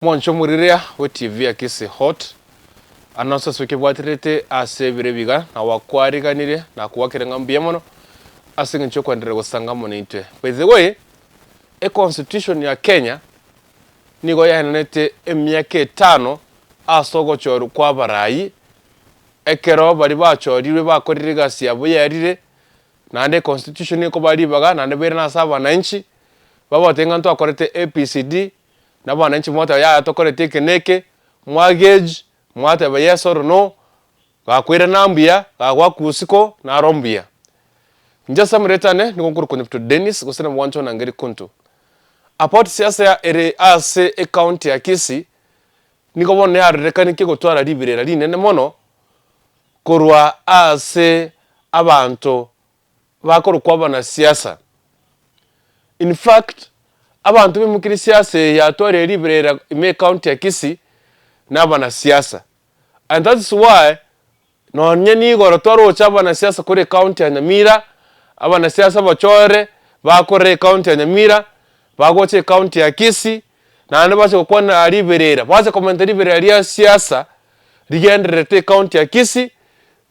Mwancho muriria we TV ya Kisii hot anonso soke bwatirete ase birebiga na wakwariganire na kuwakirenga mbiyamono ase ncho kwandire gusanga monite. By the way, constitution ya Kenya nigo yanete emyaka 5 asogo choru kwa barayi ekero bari bachorirwe bakorire gasi yabo yarire nande constitution iko bari baga nande bere na saba na nchi babo tenganto akorete APCD na bana nchi mwata ya tokorete keneke mortgage mwata ba yes or no gakwira nambia gagwa kusiko na rombia njasa mretane nikonguru connect Dennis gusena mwancho na ngeri kuntu apart siasa ya ere ase account ya Kisii niko bone yarekani kiko twara libirera linene mono kurwa ase abantu bakorukwa bana siasa. In fact abantu bimukiri siasa ya tware libirera ime account ya Kisii na bana siasa, and that's why no nyeni goro twaro chabana siasa kuri account ya Nyamira abana siasa bachore bakore account ya Nyamira bagoche account ya Kisii na ande bache kokwana liberera bache comment liberera ya siasa rigendrete account ya Kisii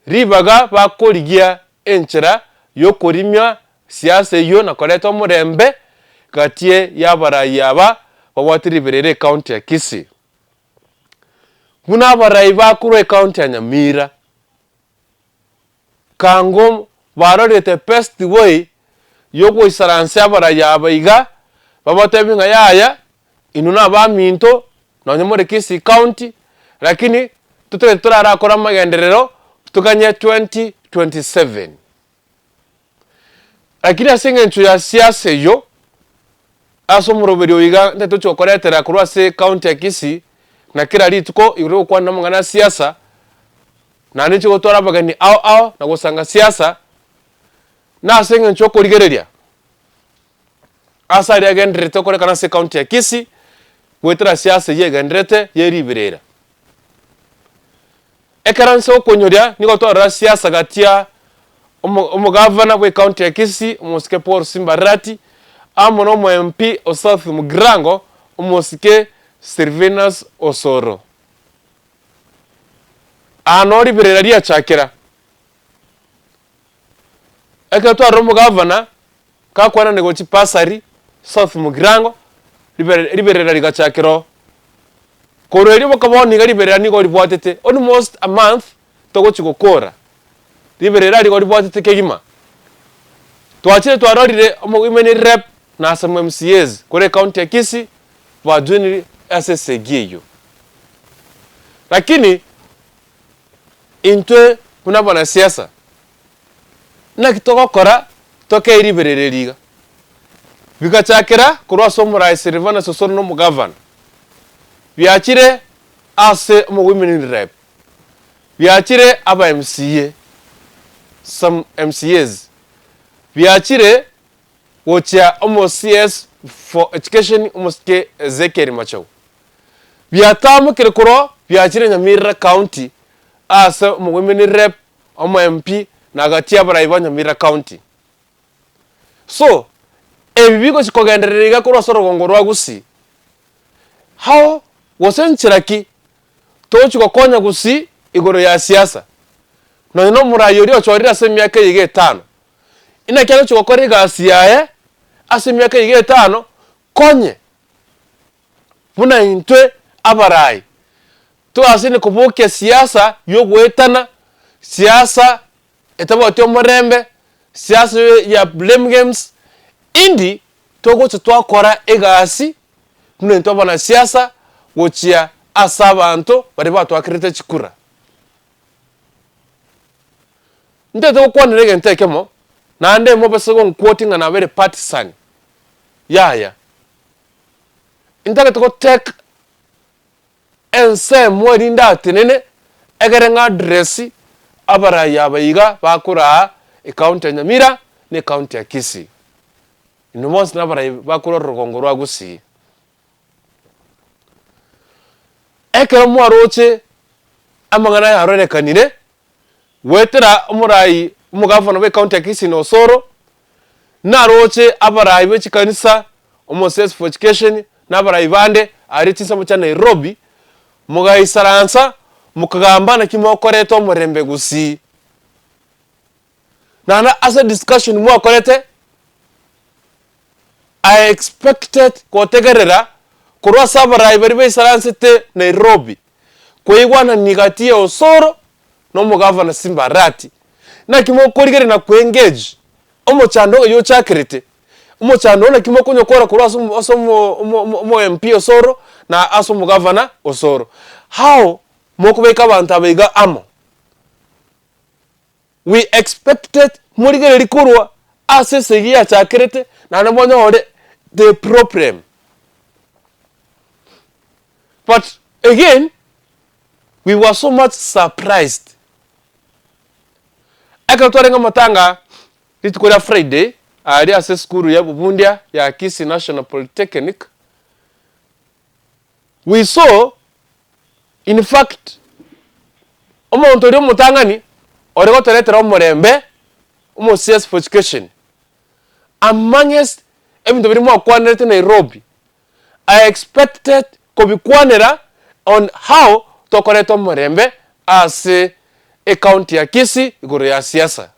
ribaga bakorigia enchera yokorimya siasa yo na koleta murembe gatie yabara yaba babwati liberera account ya Kisii muna barayi bakuru account ya Nyamira kango barorete best way yogo isaranse abara yaba iga babotebi nga yaya inuna ba minto na nyamore Kisii county lakini turara akora magenderero tukanye 2027 lakini asinga nchu ya siasa yo aso murobero iga nteto chokoretera kurwa se county ya Kisii na kila lituko iro kwa namangana siasa na nicho gotora bagani ao na gusanga siasa na asinga nchu korigereria asa ria gendrete kore kana se county ya Kisii wetera siasa ye gendrete ye liberera ekaranse okonyoria niko twara siasa gatia umugavana we county ya Kisii umusike Paul Simbarati amono mo MP South Mugrango umusike Silvanus Osoro anori birera ria chakera eka twara umugavana kakwana nego chipasari South Mugrango liberera rigachakero koreri bakaboni liberera nigo ribwatete almost a month togo chigokora liberera rigo ribwatete kegima twachire twarorire omugimeni rep na some MCAs kore county ya Kisii wa junior SSGyo lakini intwe kuna bana siasa na kitoko kora toke liberera riga bigachakira kurwa somura Silvanus Osoro no mugavana biachire ase women rep biachire aba MCA some MCAs biachire wocha CS for education umuske Zekeri Machau biatamu kirikuro biachire Nyamira county ase women rep MP na gatia baraiba Nyamira county so ebibigo chikogendererega kurwa sorogongorwa gusi how wosenchiraki tochiko konya gusi igoro ya siasa no no murayori ochorira se myaka yige 5 ina kyalo chikokore gasi yae ase myaka yige 5 konye buna intwe abarai to asini kubuke siasa yogwetana siasa etabotyo murembe siasa ya blame games indi togo twakora egasi mune ntobana siasa wochia asabanto bari batwakirite chikura ndete ko nirege ntekemo nande mo basego quoting na very partisan yaya intaka to take ense morinda tenene egerenga address abara yabayiga bakura account ya Nyamira ne account ya Kisii inumos na bara bakura rugongorwa gusi ekero mwaroche amangana ya rone kanire wetera umurai umugavana we county ya Kisii no Osoro na roche abarai we chikanisa umuses for education na barai bande ari chinsa cha Nairobi mugaisaransa mukagambana kimokoreto murembe gusi nana as a discussion mwakorete I expected kotegerera kurwa sabarai bari beisaransete Nairobi kuigwana nigatie osoro no mugavana Simbarati na kimokorigere na kuengage omochando yo chakirite omochando na kimokonyokora kurwa aso mo MP osoro na aso mugavana osoro how mokubeka abantu abaiga amo we expected murigere likurwa asese ya chakirite na nabonyo ore the problem. But again, we were so much surprised. Ekatwarenga matanga litukora Friday ali ase skuru ya Bubundia ya Kisii National Polytechnic. We saw in fact omuntu oli mutangani orego teretera omurembe omo CS for education amongst ebintu biri mu kwanirete Nairobi. I expected kubikwanira on how tokoreta omurembe as a county ya Kisii iguru ya siasa.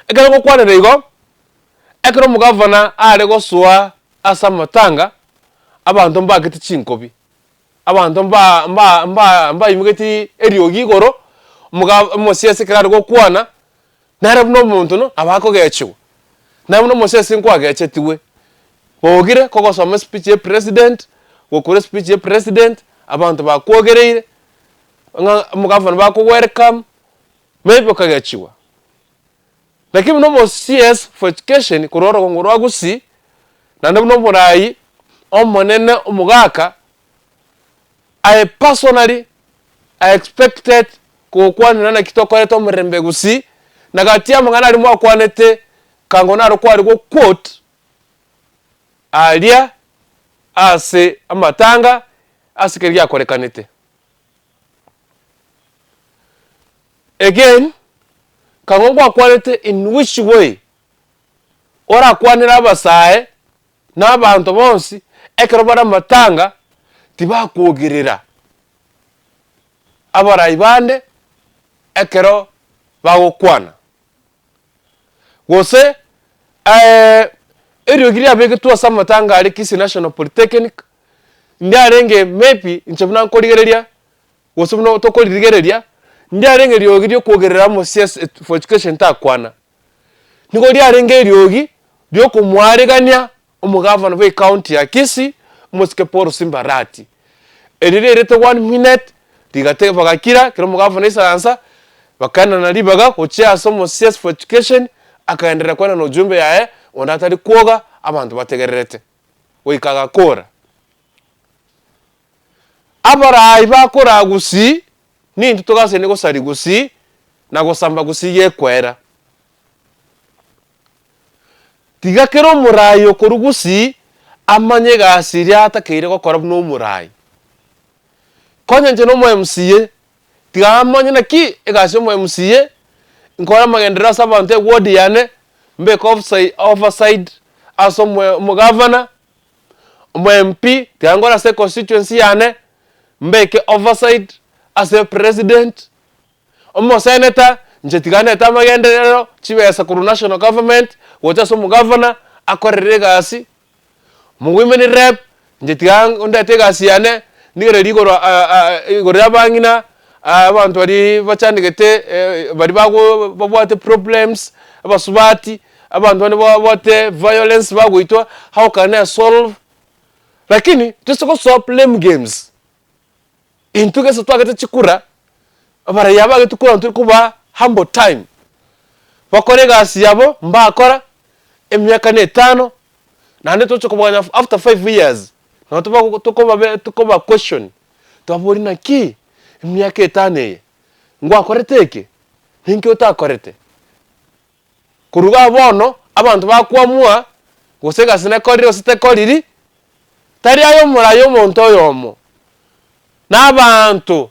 Ekero kwanira igo ekero mugavana arego suwa asa matanga abantu mbagiti chinkobi abantu mba imugeti eriogi igoro mu siasa kiraro gokwana nare buno muntu no abako gechiwe na buno mosese nkwa gechetiwe bogire koko some speech ye president gokore speech ye president abantu bakwogereire mugavana bako welcome maybe kagechiwa lakini no CS for education kuroro ngoro agusi na no murai omonene omugaka I personally I expected kokwanira na kitokoreta omurembe gusi na gatia mangana ali mwakwanete kangonaro kwari go quote alia ase amatanga asikeri yakorekanete again kangongwa kwalete in which way ora kwanira abasae n'abantu bonsi ekero bara matanga tibakugerera abaraibande ekero bagokwana gose eriogiri abege tuwa samatanga ari Kisii National Polytechnic ndiarenge maybe nchebuna nkorigereria gose buno tokorigereria ndiarenge eriogiri okugerera mo CS for education takwana niko ndiarenge eriogi dio kumwarigania omugavana we county ya Kisii Mosike Paul Simbarati erirete 1 minute digate bagakira kiro mugavana isaransa bakana na libaga ochia somo CS for education akaendelea kwana no jumbe yae onatari kuoga abantu bategererete wikaga kora abara ibakora gusi nintu tugase nego sari gusi na gosamba gusi yekwera tigakero murayo korugusi amanye gasiria atakeire gokora no murayi konyenje no mu MCA tigamanye naki egase mu MCA nkora magendera sabante ward yane mbek overside aso mu governor mu MP tiangora se constituency yane mbeke overside as a president omo senator njetigane tamagenderero chibesa ku national government wocha so mu governor akorere gasi mu women rep njetigang ndate gasi yane nigere igoro abangina abantu bari bacandikete bari bago babwate problems abasubati abantu bane babwate violence bagwitwa how can I solve lakini tusoko solve blame games intuge so twagete chikura abara yabage tukura nturi kuba humble time bakore gasi yabo mbakora emyaka 5 nande tochokobanya after 5 years na tukoba question twaburi na ki emyaka 5 ngwa koreteke ninki utakorete kuruga bono abantu bakwamua gusega sine koriro site koriri tari ayo murayo monto yomo n'abantu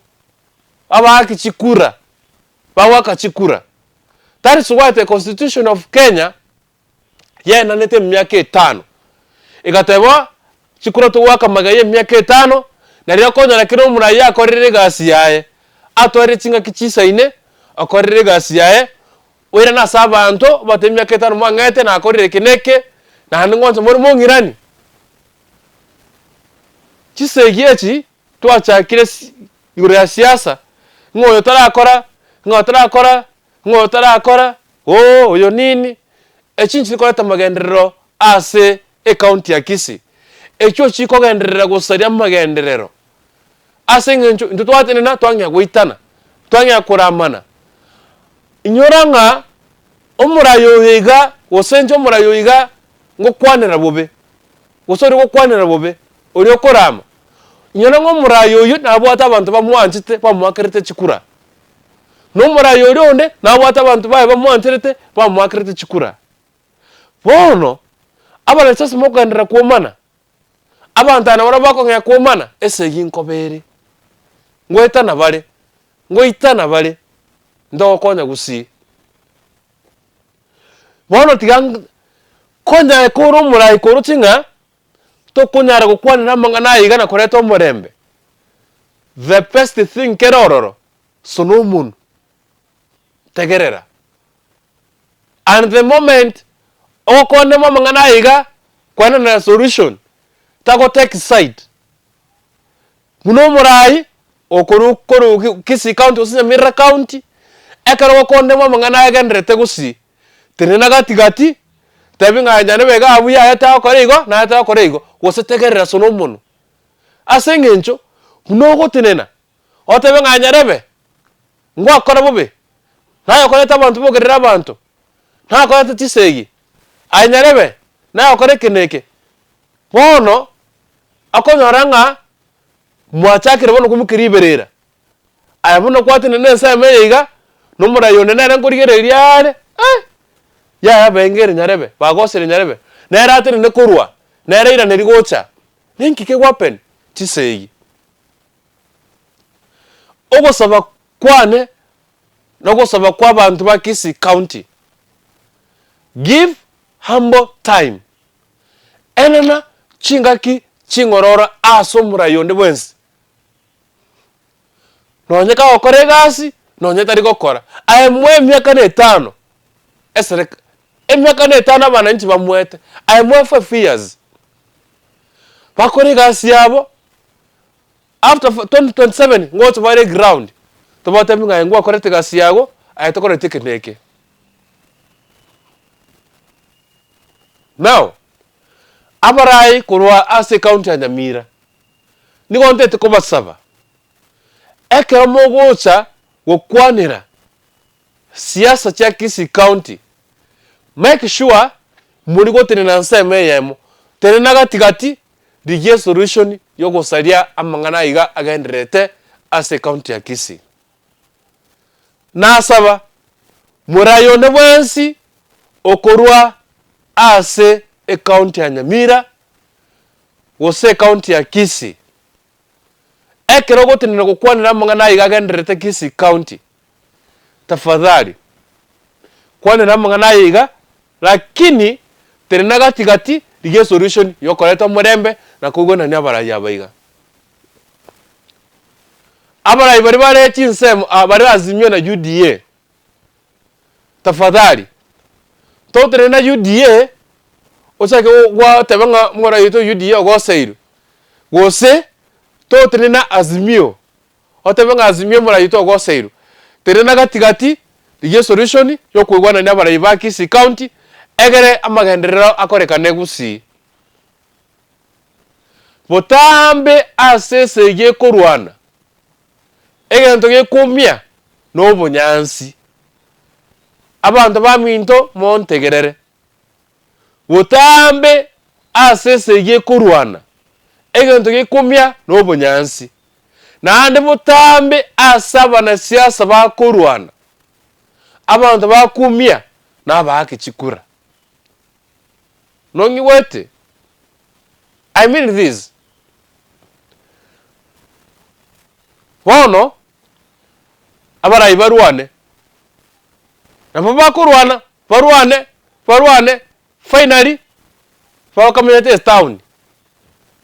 abakichikura bawakachikura that is why the constitution of Kenya yena nete myaka 5 igatebo chikura tuwaka magaye myaka 5 na ria konya na kiro murayi akorire gasi yae atware chinga kichisaine akorire gasi yae wira na sabanto bate myaka 5 mwangete na akorire kineke na ngonzo muri mungirani chisegieci twachakire iguru ya siasa ngoyo tarakora oyo nini echinchi koreta magenderero ase county ya Kisii echo chiko genderera gusaria magenderero ase ngencho ntutwatene na twanya guitana twanya kuramana inyoranga omurayo higa wosenjo omurayo higa ngokwanira bobe gusori gokwanira bobe uri okorama inyoranga omurayo uyu nabwata abantu bamwanchite bamwakerete chikura no murayo uri onde nabwata abantu baye bamwanchite bamwakerete chikura bono abana sasa mokandira kuomana abantu ana bara bakongya kuomana ese ginkobere ngoitana bare ndo konya gusi bono tigang konya koro murai koro tinga to kunyara gukwanira mangana igana koreto murembe the best thing kerororo sonomun tegerera and the moment okone mangana iga kwana na solution tago take side muno murai okoro Kisii county osinya Nyamira county ekaro okonde mangana iga ndrete gusi tenena gatigati tebinga nyane bega abuya yata okorigo na yata okorigo wosetegerera sonomun asengencho muno gotenena otebinga nyarebe ngo akora bobe nayo koleta abantu bogerera abantu nta koleta tisegi anyarebe nayo kore kineke bono akonyoranga mwachakire bono kumukiriberera ayabuno kwatine nensa meyiga numurayone nere ngorigereria ya bengere nyarebe bagosere nyarebe nere atine ne kurwa nere ira nerigocha ninkike wapen tisegi ogosaba kwane nogosaba kwa bantu ba Kisii county give humble time enana chingaki chingorora asomura yonde bwensi nonyeka okore gasi nonyeta rigokora ayemwe myaka 5 esereka emyaka 5 abana nti bamwete ayemwe 5 years bakore gasi yabo after 2027 ngoto bare ground to bata minga ngwa korete gasi yago ayetokore tikeneke now abarai kurwa ase county ya Nyamira nigonte tukobasaba ekero mogocha gokwanira siasa cha Kisii county make sure muri gotene na nseme yemo tene nagatigati dige solution yogosaria amangana iga agenderete ase county ya Kisii nasaba murayo ne bwensi okorwa ase county ya Nyamira wose county ya Kisii ekero gotenera gukwanira mangana iga agenderete Kisii county tafadhali kwanira mangana iga lakini tene gatigati dige solution yokoreta murembe na kugona ni abarayi abaiga abarayi bari bare chinsemo bari azimyo na UDA tafadhali to tene na UDA osake wa tebanga mora yito UDA ogoseiru gose to tene na azimio otebanga azimio mora yito ogoseiru tene na gatigati dige solution yokwigwana ni abarayi ba Kisii county egere amagenderero akorekane gusi botambe asese ye korwana egento gekumia no bunyansi abantu baminto montegerere botambe asese ye korwana egento gekumia no bunyansi na ande botambe asaba na siasa ba korwana abantu bakumia na bakikikura nongi wete I mean this wono abarayi barwane na bakurwana barwane finally for community town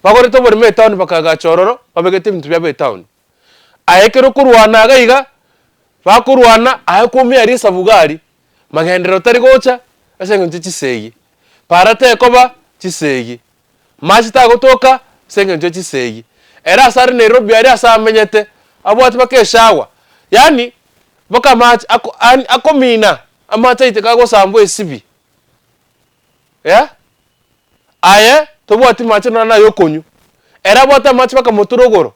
bagorete bori me town bakaga chororo babegete bintu bya be town ayekero kurwana gaiga bakurwana ayekumi ari sabugari magendero tari gocha asengo chisegi parate koba chisegi machita gotoka sengo chisegi era sari Nairobi ari asamenyete abwati bakeshawa yani boka match akomina amata itekago sambo esibi ya aye tobwati match na yokonyu era bwata match baka moturogoro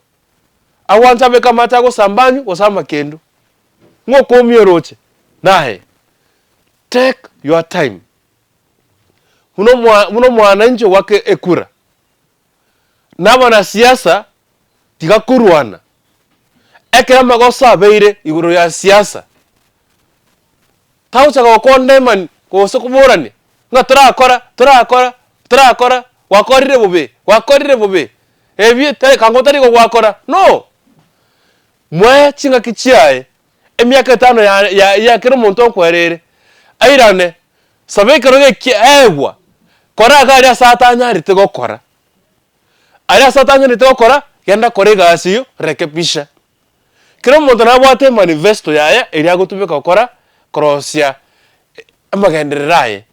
awanta beka mata go sambanyu go samba kendo ngoko mioroche nahe take your time muno mwananchi wake ekura nabana siasa tigakurwana ekera magosa beire iguru ya siasa taucha go kondeman ko sokuburane nga turakora wakorire bobe ebi te kangotari go wakora no mwe chinga kichiae emiaka 5 ya kero monto kwerere airane sabe kero ge egwa kora gari asatanya rite gokora ari asatanya rite gokora genda korega asiyo rekepisha kero monto nabwate manifesto yaya eri agotubeka gokora crossia amagendereraye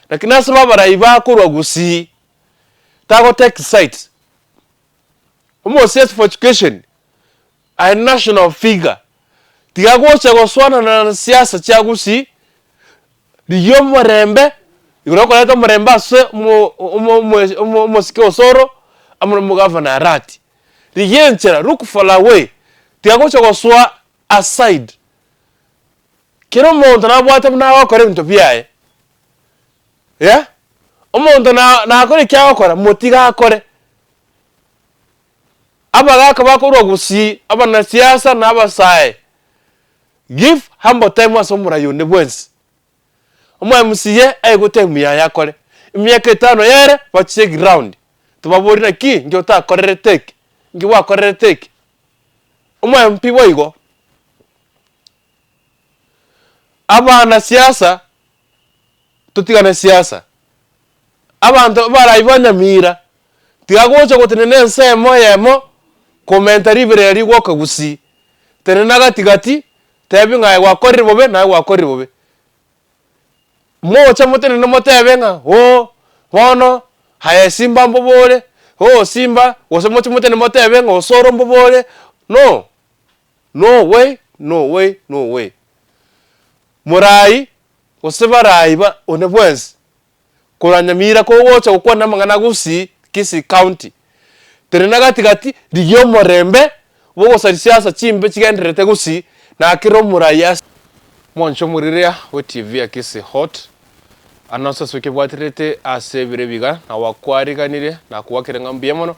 lakini asaba baraiba kurwa gusi tago take site almost set for education a national figure tigagocha goswana na siasa chagusi diyo murembe iguroko leto murembe ase mo sikio soro amuna mugavana rati riyenchera look for a way tigagocha goswa aside kero monto na bwate na wakore bintu byaye ya omonto na akore kya wakora motiga akore abagaka bakorwa gusi abana siasa na abasaye give humble time asomura yone bwensi omwe MCA ayigote muya yakore imyaka 5 yere bachiye ground tubaborira ki ngyo ta korere take ngi wa korere take omwe MP boigo abana siasa tutigana siasa abantu barayibanya mira tigagocha gotenene nsemo yemo commentary bireri gwoka gusi tenenaga tigati tebi ngai wakorire bobe na wakorire bobe mocha motenene motebenga bono haya simba mbobole simba wosemocha motenene motebenga osoro mbobole no way murai osebarai ba onebwensi kuranyamira ko wocha ukona mangana gusi Kisii County terenaga tigati diyo morembe wogo siasa chimbe chigenderete gusi na kiro muraya moncho muriria we TV ya Kisii hot anonsa swike bwatirete asebire biga na wakwariganire na kuwakirenga mbiyemono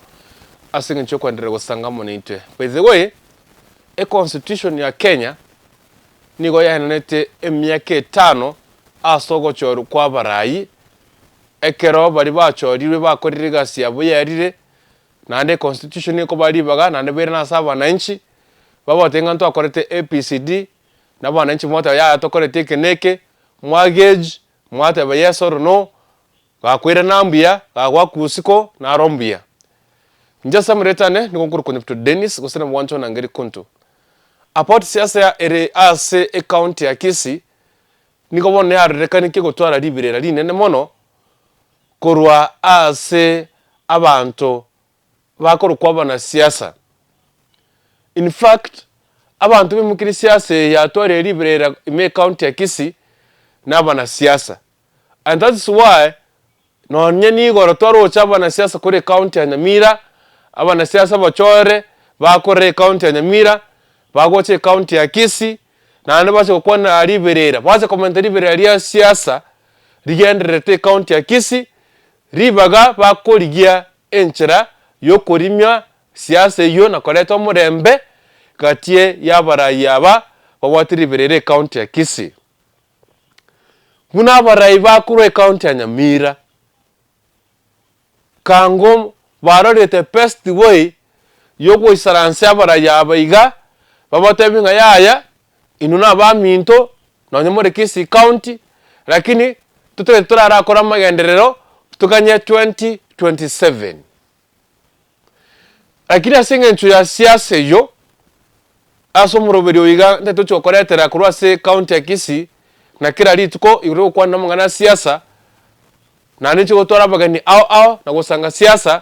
asingincho kwandire gusanga monite by the way constitution ya Kenya nigo yahenete emyaka 5 asogo choru kwa barayi ekero bari bachorirwe bakorire gasi yabo yarire nande constitution iko bari baga nande bere na saba nanchi baba tenga nto akorete APCD na bana nchi mota ya tokorete keneke mwagage mwata ba yes or no gakwira nambia gagwa kusiko na rombia njasa mretane nikonguru connect Dennis gosena mwancho na ngeri konto apart siasa ya ere ase account ya Kisii niko bone ya rekanike gotwara libirera linene mono korwa ase abantu bakoro kwabana siasa. In fact abantu bimukiri siasa ya tware libirera ime county ya Kisii nabana siasa, and that's why no nyeni goro twaro chabana siasa kore county ya Nyamira abana siasa bachore bakore county ya Nyamira bagoche county ya Kisii na ande bache kokwana libirera bache commentary libirera ya siasa rigenderete county ya Kisii ribaga bakorigia enchera yokorimya siasa yo na koreto murembe gatie yabarayi aba babwatiri berere county ya Kisii. Buna barayi bakuru county ya Nyamira kango barorete best way yogo isaranse abarayi abaiga babatebinga yaya inuna ba minto na nyamore Kisii county, lakini turara akora magenderero tukanye 2027 lakini asinga nchu ya siasa yo aso muroberi oiga nteto chokoretera kurwa se county ya Kisii na kira rituko iguru kwa namungana siasa na nicho gotora bagani ao na gusanga siasa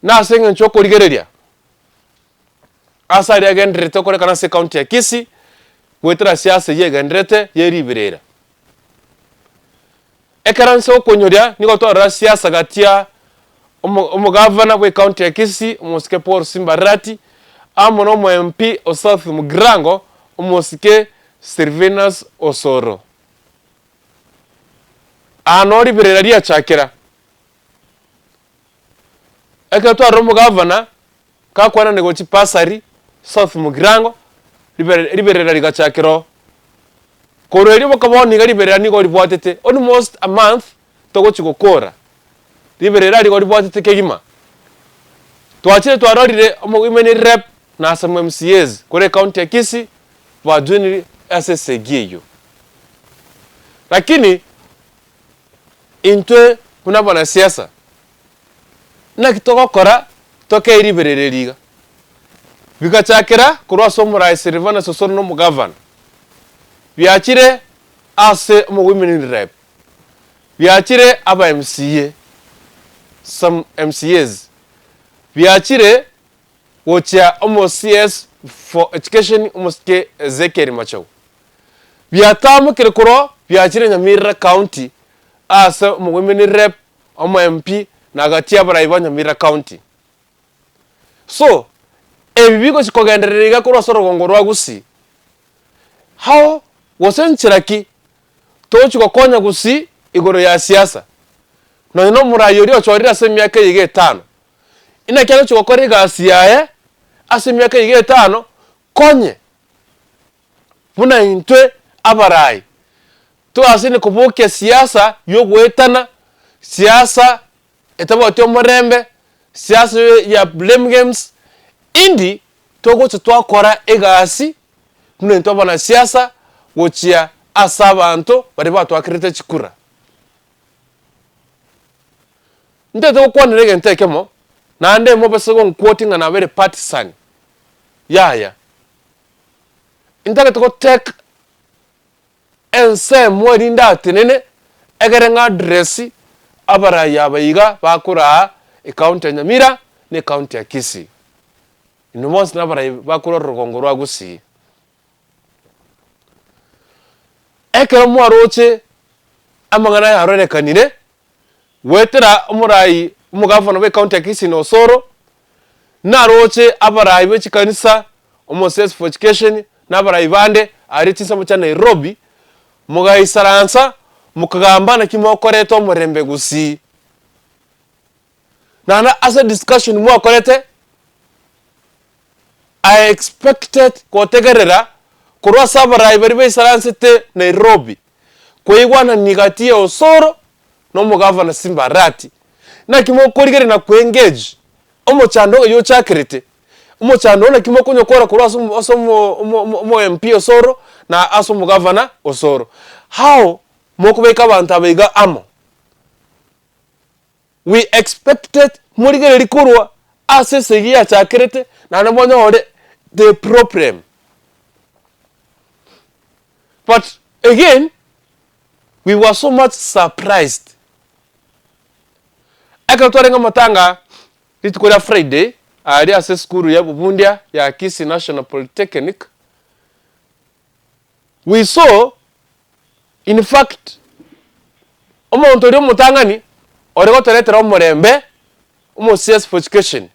na asinga nchu korigereria asa ria gendrete kore kana se county ya Kisii gwetera siasa ye gendrete yeribirera ekaranse okonyoria nigotora siasa gatia umugavana we county ya Kisii umusike Paul Simbarati amono mo MP o South Mugrango umusike Silvanus Osoro anori bireraria chakera ekatwa umugavana kakwana negochi pasari South Mugrango liberera rigachakero koreri bokaboni gariberera nigo ribwatete almost a month togochi gukora liberera rigo ribwatete kegima twachire twarorire omugimene rep na some MCAs kore county ya Kisii wa junior SSGyo lakini intwe kuna bana siasa na kitoko kora toke iriberereriga bigachakera kurwa somurai Silvanus Osoro no mugavana biachire ase omugimene rep biachire aba MCA some MCAs biachire wocha CS for education umuske Zekeri Machau biatamu kirikuro biachire Nyamira county ase omugimene rep omo MP na gatia baraiba Nyamira county so ebibigo chikogendereriga kurwa sorogongo rwa Gusii how wosenchiraki tochiko konya Gusii igoro ya siasa no murayori ochorira se miaka yige 5 ina kyalo chokore gasiaye ase miaka yige 5 konye buna intwe abarai to asini kubuke siasa yo gwetana siasa etabote omurembe siasa ya blame games indi togo twakora egasi buna into bana siasa wochia asabanto bari batwakirite chikura ndete ko nirege ntekemo na ande mo besego quoting na very partisan ya intake to take ense mo rinda tinene egere nga address abara yabayiga bakura account ya Nyamira ne account ya Kisii ino mons na bara bakura rugongo rwa Gusii ekere mo aroche amangana ya rone kanine wetera umurai umugavana we county ya Kisii no Osoro na roche abarai be chikanisa CS for education na abarai bande aritisa mu cha Nairobi mugayisaransa mukagamba na kimokoreto murembe Gusii na as a discussion mu akorete I expected kotegerera kurwa sabarai bari be saranse te Nairobi koigwana nigatie Osoro no mugavana Simbarati na kimo korigere na kuengage omochando yo chakirite omochando na kimo kunyokora kurwa mo MP Osoro na aso mugavana Osoro how mokubeka abantu abaiga amo we expected murigere likurwa asese ya chakirite na namonyo ore the problem but again we were so much surprised akatwarenga matanga litukora Friday ali ase skuru ya Bubundia ya Kisii National Polytechnic we saw in fact omuntu ri mutangani orego toretera omurembe CS for education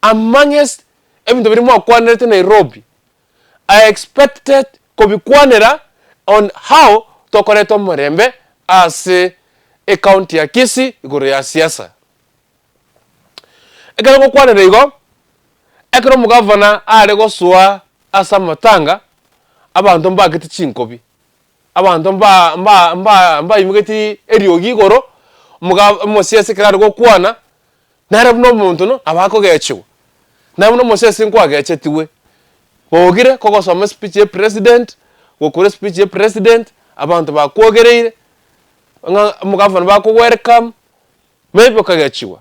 amongst ebintu biri mu kwanirete Nairobi I expected kobikwanira on how tokoreta omurembe ase account ya Kisii igoro ya siasa ekero ko kwanira igo ekero mugavana arego suwa asa matanga abantu mbagiti chinkobi abantu mba imugiti eriogi igoro CS kirari go kwana nare buno muntu no abako gechiwe na buno CS nkwa gechetiwe bogire koko soma speech ye president gokore speech ye president abantu bakwogereire mugavana bako welcome maybe okagechiwa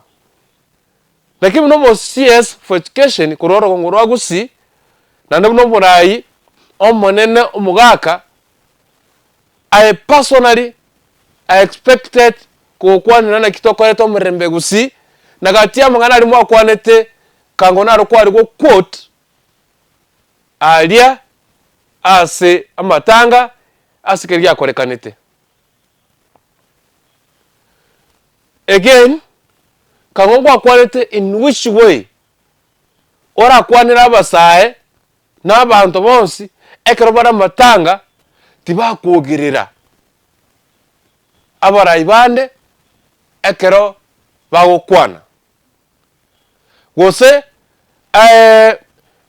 lakini no CS for education kurora ngoro agusi na no murai omonene omugaka. I personally expected kukwanira na kitokore murembe gusi na gatia mangana ali mwakwanete kangona rukwari go quote alia ase amatanga asikeria korekanete. Again, kangongwa quality in which way ora kwanira abasae n'abantu bonsi ekero bara matanga tibakuogirira abarayi bande ekero bagukwana gose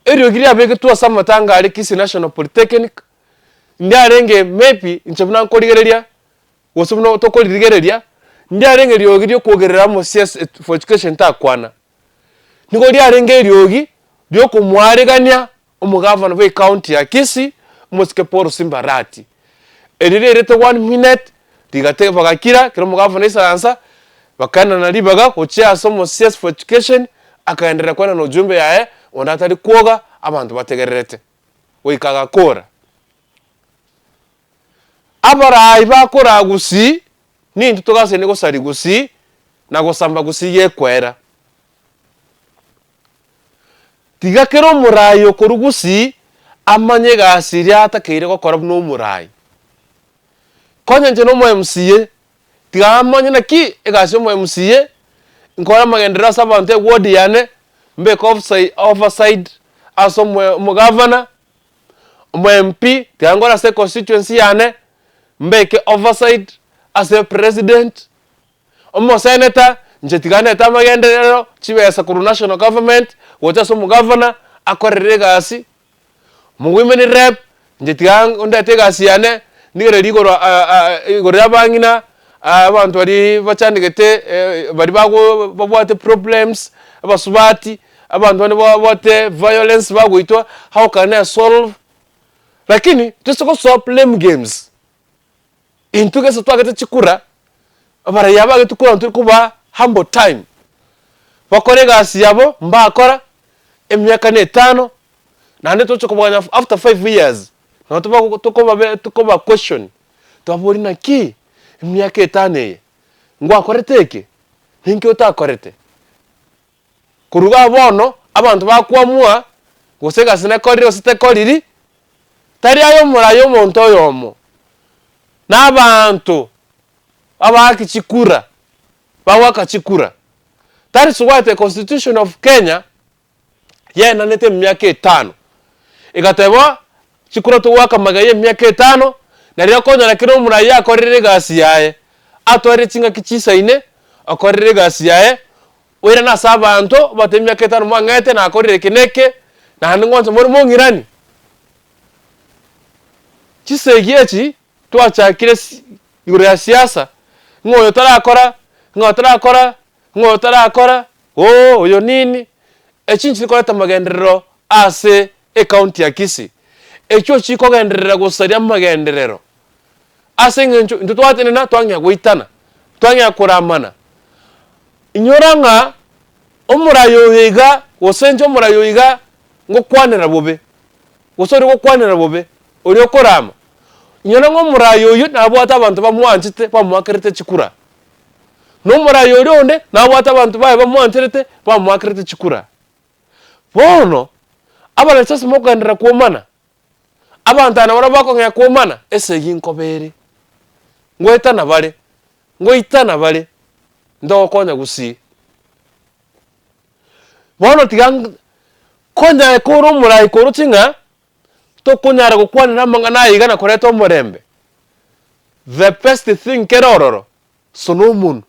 eriogiri abege tuasa matanga ari Kisii National Polytechnic ndiarenge maybe nchebuna nkorigereria gose buno tokorigereria ndiarenge eriogiri kuogerera mo CS for education takwana niko ndiarenge eriogi byo kumwarigania omugavana we county ya Kisii Mosike Paul Simbarati erirerete 1 minute digate bagakira kiro mugavana isaransa bakana na libaga ochia somo CS for education akaendelea kwana no jumbe yae ondatari kuoga abantu bategererete oikaga kora abarayi bakora gusi nintu togase nego sari gusi na gosamba gusi yekwera tigakero murayo korugusi amanye gasiria atakeire gokora no murayi konya nje no mo MCA tigamanye na ki egasyo mo MCA nkora magendera sabante ward yane mbek overside aso mo governor mo MP tiangora se constituency yane mbeke overside as a president omo senator nje tigane tamagenderero chibesa ku national government wocha so mo governor akorere gasi mu women rep nje tigang ondate gasi yane nigere rigoro igoro yabangina abantu bari bacandikete bari bago babwate problems abasubati abantu bane babwate violence bagwitwa how can I solve lakini tusoko so blame games intuke so twagete chikura abara yabage tukura ntu kuba humble time bakore gasi yabo mbakora emyaka ne 5 na nde tuchokobanya after 5 years na tukoba question tubabori na ki emyaka 5 ngwa koreteke hinki utakorete kuruga bono abantu bakwamua gusega sine koriro site koriri tari ayo murayo monto yomo n'abantu abakicikura bawakacikura that is why the constitution of Kenya yena nete emyaka 5 igateba chikura to waka magaye emyaka 5 na ryo konya na kiro murayo akorire gasi yae atware chinga kichisaine akorire gasi yae wera na sabanto batemya ketano mwangete na akorire kineke na handingonza muri mungirani chisegiyechi twachakire iguru ya siasa ngoyo tarakora oyo nini echinchi koleta magenderero ase county ya Kisii echo chiko genderera gusaria magenderero ase ngencho ntutwatene na twanya guitana twanya kuramana inyoranga omurayo yiga wosenjo omurayo yiga ngo kwanira bobe wosori ngo kwanira bobe ori okorama inyoranga omurayo yu nabwata abantu bamwanchite bamwakerete chikura no murayo ri onde nabwata abantu baye bamwanchite bamwakerete chikura bono abana sasa mokandira kuomana abantu ana bara bakongya kuomana ese yinkobere ngoitana bale ndo konya gusi bono tigang konya koro murai koro chinga to kunyara gukwanira mangana yigana koreto murembe the best thing kerororo sonomun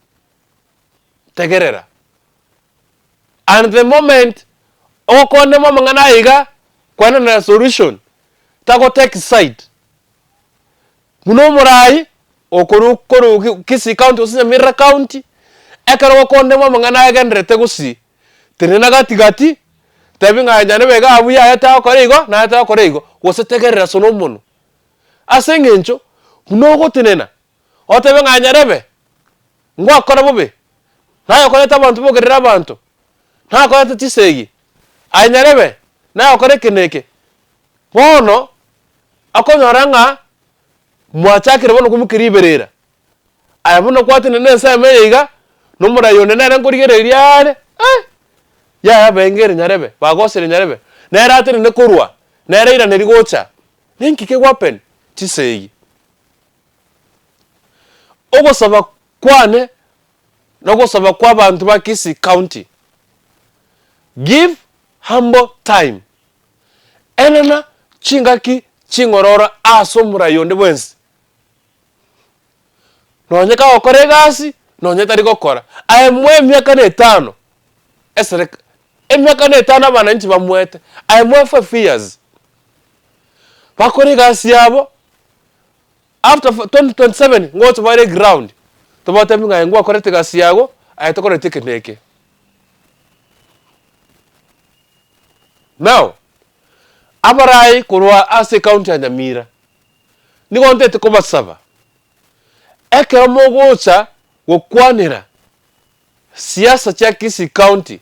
tegerera and the moment okonde mangana yiga kwana na solution tago take side muno murai okoro Kisii county osinya Nyamirian county ekaro konde mangana yagendrete gusi tenena gatigati tebinga nyane bega abuya yata korego na yata korego wosetegerera sono muno asengencho muno gotenena otebenga nyarebe ngwa kora bobe nayo koleta abantu bogerera abantu na ko chisegi anyarebe na okore keneke bono akonyoranga mwachakire bono kumukiriberera ayabuno kwatine nesa meiga numura yone nere ngorigereriare ya bengere nyarebe bagosere nyarebe nere atire ne kurwa nere ira neri gocha ninkike wapen chisegi ogosaba kwane nogosaba kwa bantu ba Kisii County give humble time enana chingaki chingorora asomura yonde bwensi nonye ka okore gasi nonye tari gokora ayemwe myaka ne 5 esere emyaka ne 5 abana nchi bamwete ayemwe 5 years bakore gasi yabo after 2027 ngoto bare ground to bote minga ngwa korete gasi yago ayetokore tikeneke now abarai kurwa ase county ya Nyamira nigonte tekobasaba ekero mogocha gokwanira siasa cha Kisii County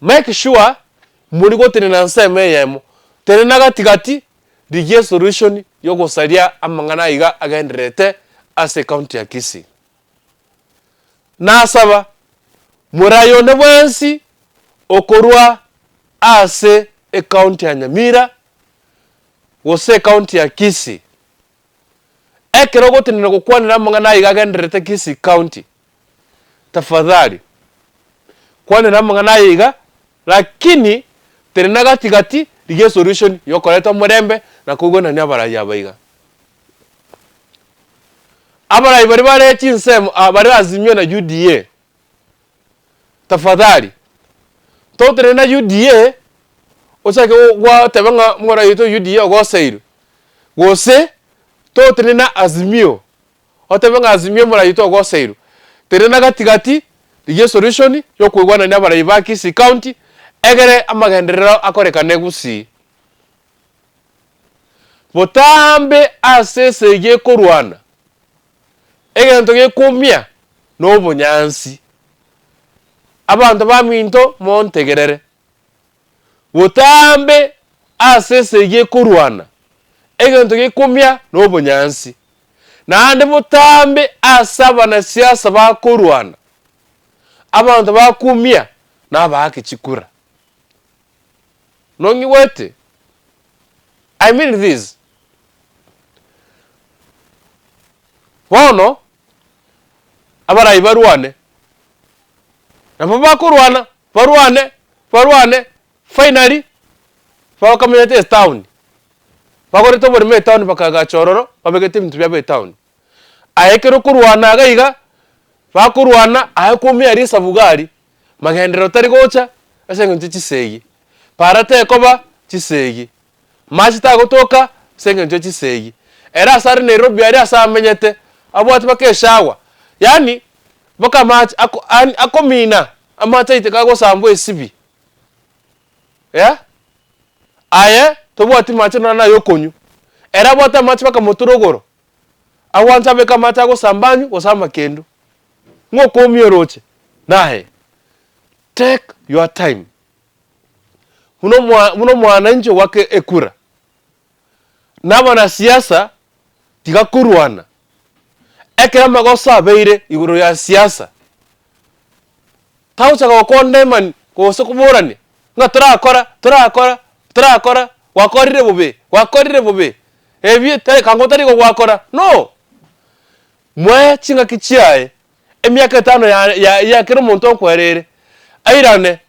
make sure muri gotene na nseme yemo tene nagatigati dige solution yo gosaria amangana iga agenderete ase county ya Kisii nasaba murayo ne bwensi okorwa ase county ya Nyamira gose county ya Kisii ekero gotinira gukwanira amangana iga agenderete Kisii County tafadhali kwanira amangana iga lakini tene gatigati dige solution yo koleta murembe na kugona ni abarayi abaiga abarayi bari bare chinsem bari azimyo na UDA tafadhali to tene na UDA osake wa tebanga mora yito UDA ogoseiru gose to tene na azimio otebanga azimio mora yito ogoseiru tene na gatigati dige solution yo kugona ni abarayi ba Kisii County egere amagenderero akorekane gusi botambe asese ye korwana egento ge kumia no bunyansi abantu baminto montegerere botambe asese ye korwana egento ge kumia no bunyansi nande botambe asaba na siasa ba korwana abantu bakumia na bakikikura nongi wete I mean this wono abarayi barwane na baba kurwana barwane finally fa community town bagore to bori me town bakaga chororo babegete bintu bya be town ayekero kurwana agaiga bakurwana ayakumya ari sabugari magendero tari gocha asenga ntichisegi parate koba chisegi machita gotoka senga ntichisegi era sari Nairobi ari asamenyete abwati bakeshawa yani baka match akomina amata itekago sambo esibi aye to bwati match na yokonyu era bwata match baka moturogoro awanta beka mata go sambanyu go samba kendo ngoko mioroche nahe take your time muno mwananchi wake ekura nabana siasa tigakurwana ekera magosa beire iguru ya siasa taucha go kondeman go sokuburani nga turakora wakorire bobe ebi tare kangotari go wakora no mwe chinga kichiae emyaka 5 ya kero monto kwerere airane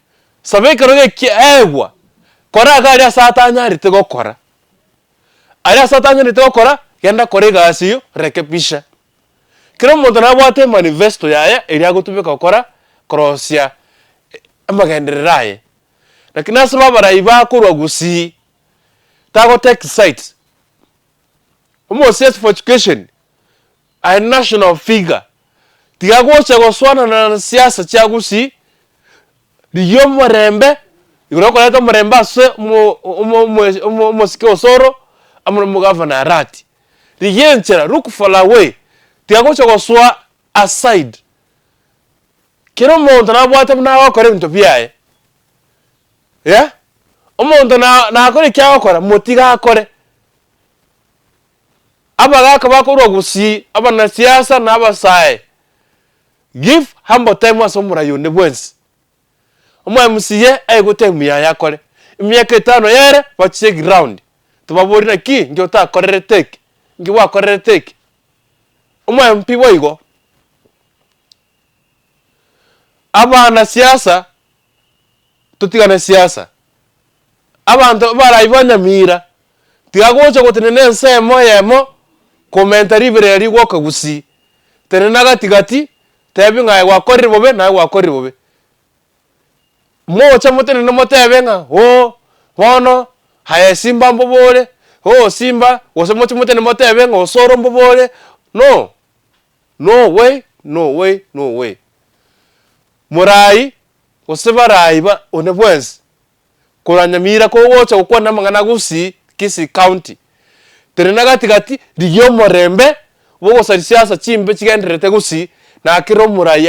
sabe kero ge egwa kora gari asatanya rite gokora ari asatanya rite gokora genda korega asiyo rekepisha kero monto nabwate manifesto yaya eri agotubeka gokora crossia amagendereraye lakini asaba baraiba kurwa gusi tago take sites almost for education a national figure tigagocha goswana na siasa cha gusi diyo murembe igoroko leto murembe ase mo sikio soro amuna mugavana rati riyenchera look for away tigagocha goswa aside kero monto na bwate na wakore bintu byaye yeah omonto na akore kya akora motiga akore abagaka bakorwa gusi abana siasa na abasae give humble time asomura yone bwensi omwa MCA aigotemiya yakore imyaka 5 yere bachiye ground tubaborira ki njo ta korere take ngi wa korere take omwa MP boigo abana siasa tutigana siasa abantu barayibanya mira tigagocha gotenene nsemo yemo commentary bere ri gwoka gusi tenena gatigati tebi ngai wakorire bobe na wakorire bobe mocha motenene motebenga bono haya simba mbobore simba wose mocha motenene motebenga osoro mbobore no way murai osebarai ba onebwensi kuranyamira ko wocha ukwana mangana gusi Kisii County terena gatigati rigyo morembe bogo sari siasa chimbe chigenderete gusi na akiro murai